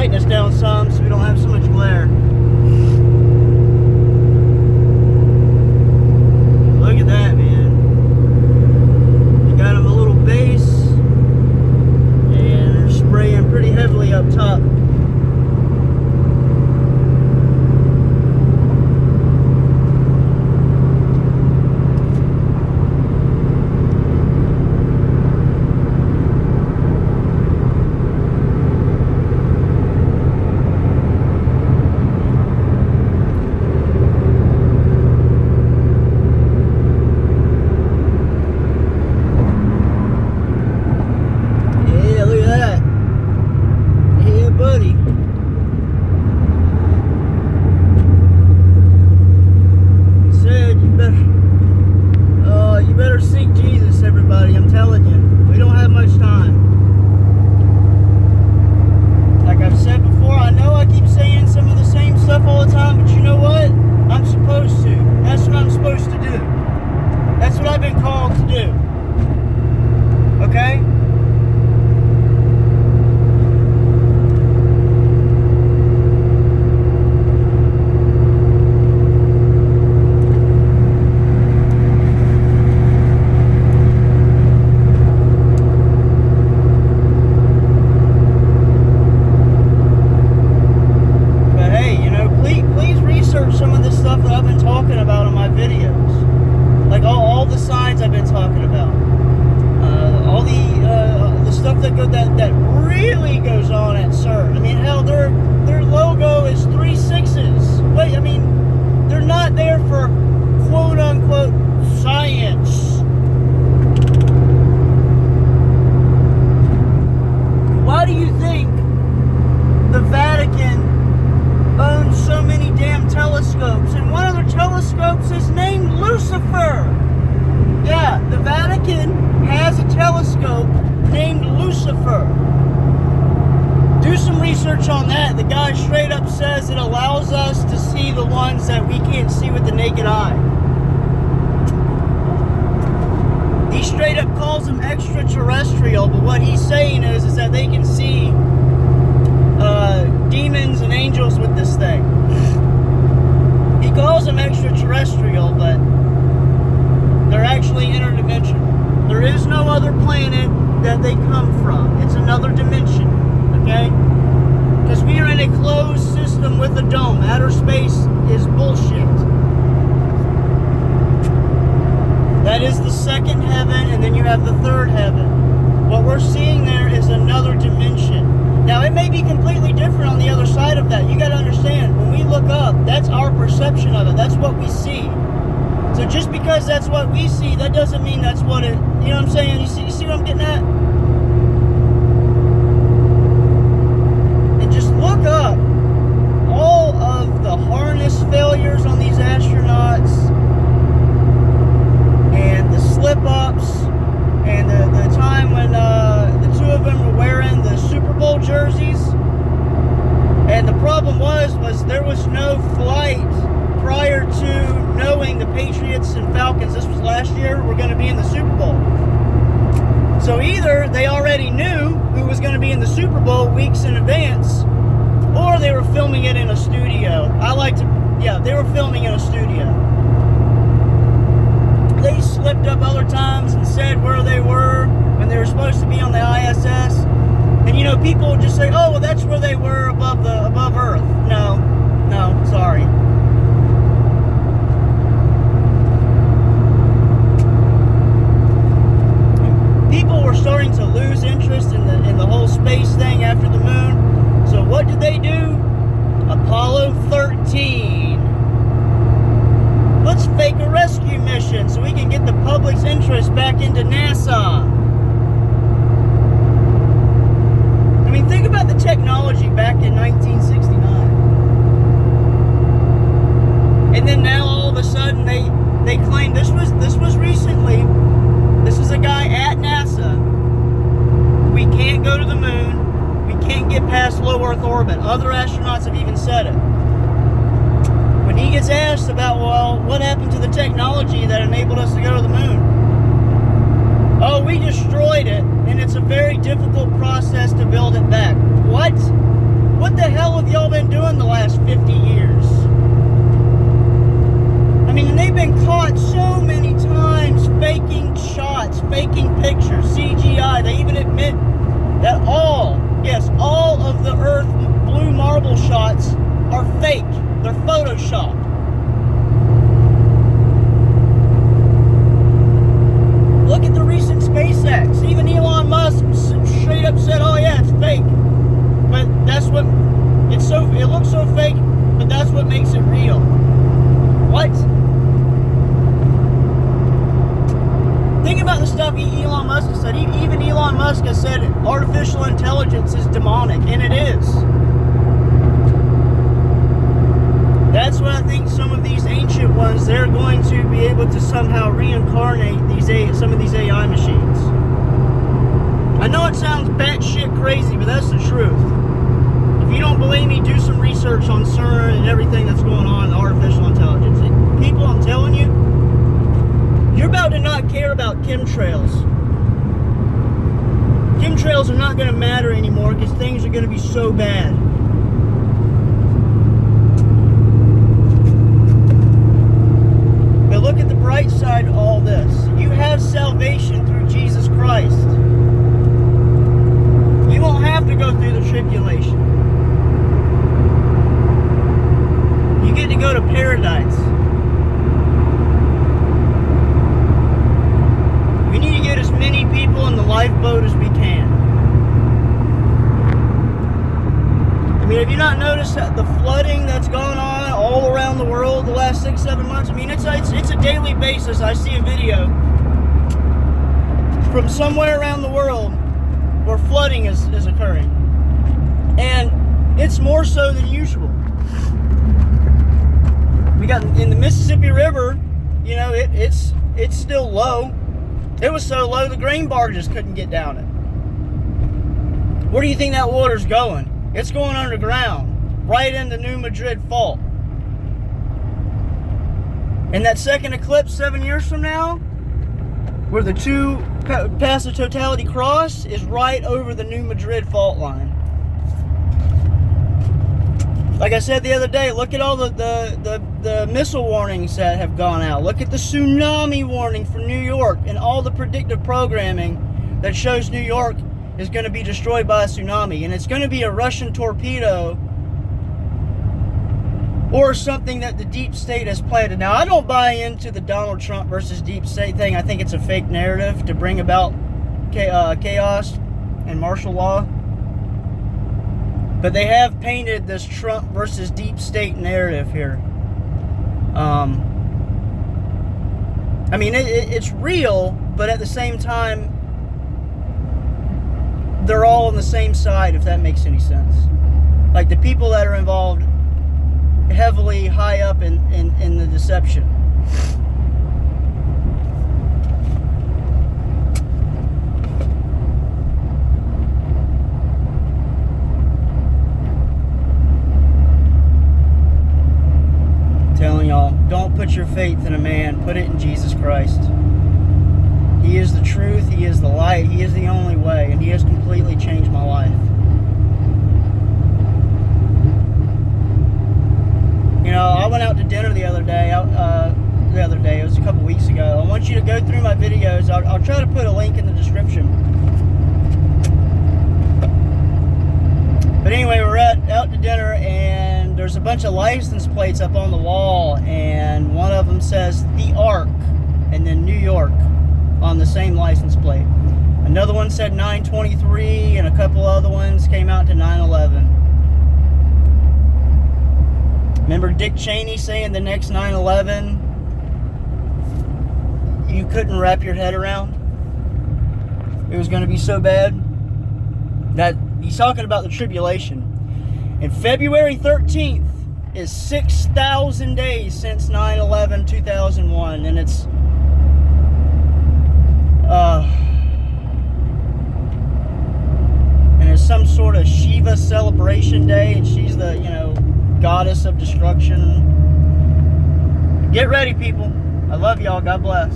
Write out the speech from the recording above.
brightness down some so we don't have so much glare. Look at that, man. They got them a little base, and they're spraying pretty heavily up top. That really goes on at CERT. I mean, hell, their logo is 3 6s. Wait, I mean, they're not there for quote unquote science. Why do you think the Vatican owns so many damn telescopes? And one of their telescopes is named Lucifer. Yeah, the Vatican has a telescope named Lucifer. Do some research on that. The guy straight up says it allows us to see the ones that we can't see with the naked eye. He straight up calls them extraterrestrial, but what he's saying is that they can see demons and angels with this thing. He calls them extraterrestrial, but they're actually interdimensional. There is no other planet that they come from. It's another dimension, okay? Because we are in a closed system with a dome. Outer space is bullshit. That is the second heaven, and then you have the third heaven. What we're seeing there is another dimension. Now, it may be completely different on the other side of that. You got to understand, when we look up, that's our perception of it. That's what we see. So just because that's what we see, that doesn't mean that's what it, you know what I'm saying? You see what I'm getting at? And just look up all of the harness failures on these astronauts and the slip-ups and the time when the two of them were wearing the Super Bowl jerseys. And the problem was there was no flight prior to knowing the Patriots and Falcons, this was last year, were going to be in the Super Bowl. So either they already knew who was going to be in the Super Bowl weeks in advance, or they were filming it in a studio. They were filming in a studio. They slipped up other times and said where they were when they were supposed to be on the ISS. And you know, people would just say, oh, well, that's where they were above Earth. No, sorry. People were starting to lose interest in the whole space thing after the moon. So what did they do? Apollo 13. Let's fake a rescue mission so we can get the public's interest back into NASA. I mean, think about the technology back in 1969. And then now all of a sudden they claim this was recently. This is a guy at NASA. We can't go to the moon. We can't get past low Earth orbit. Other astronauts have even said it. When he gets asked about, well, what happened to the technology that enabled us to go to the moon? Oh, we destroyed it, and it's a very difficult process to build it back. What? What hell have y'all been doing the last 50 years? I mean, and they've been caught so many times faking shots, faking pictures, CGI. They even admit that all of the Earth blue marble shots are fake. They're photoshopped. Look at the recent SpaceX. Even Elon Musk straight up said, "Oh yeah, it's fake." But that's what it looks so fake, but that's what makes it real. What? Think about the stuff Elon Musk has said. Even Elon Musk has said artificial intelligence is demonic, and it is. That's what I think some of these ancient ones, they're going to be able to somehow reincarnate some of these AI machines. I know it sounds batshit crazy, but that's the truth. If you don't believe me, do some research on CERN and everything that's going on in artificial intelligence. People, I'm telling you, you're about to not care about chemtrails. Chemtrails are not going to matter anymore because things are going to be so bad. But look at the bright side of all this. You have salvation through Jesus Christ. You won't have to go through the tribulation. You get to go to paradise. We need to get as many people in the lifeboat as we can. I mean, have you not noticed that the flooding that's going on all around the world the last 6-7 months? I mean, it's a daily basis. I see a video from somewhere around the world where flooding is occurring. And it's more so than usual. We got in the Mississippi River, you know, it's still low. It was so low the grain barges couldn't get down it. Where do you think that water's going? It's going underground, right into New Madrid Fault. And that second eclipse 7 years from now, where the two pass the totality cross, is right over the New Madrid Fault line. Like I said the other day, look at all the missile warnings that have gone out. Look at the tsunami warning for New York and all the predictive programming that shows New York is going to be destroyed by a tsunami. And it's going to be a Russian torpedo or something that the deep state has planted. Now, I don't buy into the Donald Trump versus deep state thing. I think it's a fake narrative to bring about chaos and martial law. But they have painted this Trump versus deep state narrative here. I mean, it's real, but at the same time, they're all on the same side, if that makes any sense. Like, the people that are involved heavily high up in the deception. Telling y'all, don't put your faith in a man, put it in Jesus Christ. He is the truth, He is the light, He is the only way, and He has completely changed my life. You know, I went out to dinner the other day, it was a couple weeks ago. I want you to go through my videos. I'll try to put a link in the description. But anyway, we're out to dinner, and there's a bunch of license plates up on the wall, and one of them says The Ark, and then New York on the same license plate. Another one said 923, and a couple other ones came out to 911. Remember Dick Cheney saying the next 9/11 you couldn't wrap your head around? It was going to be so bad. That he's talking about the tribulation. And February 13th is 6,000 days since 9/11 2001, and it's some sort of Shiva celebration day, and she's the, you know, goddess of destruction. Get ready, people. I love y'all. God bless.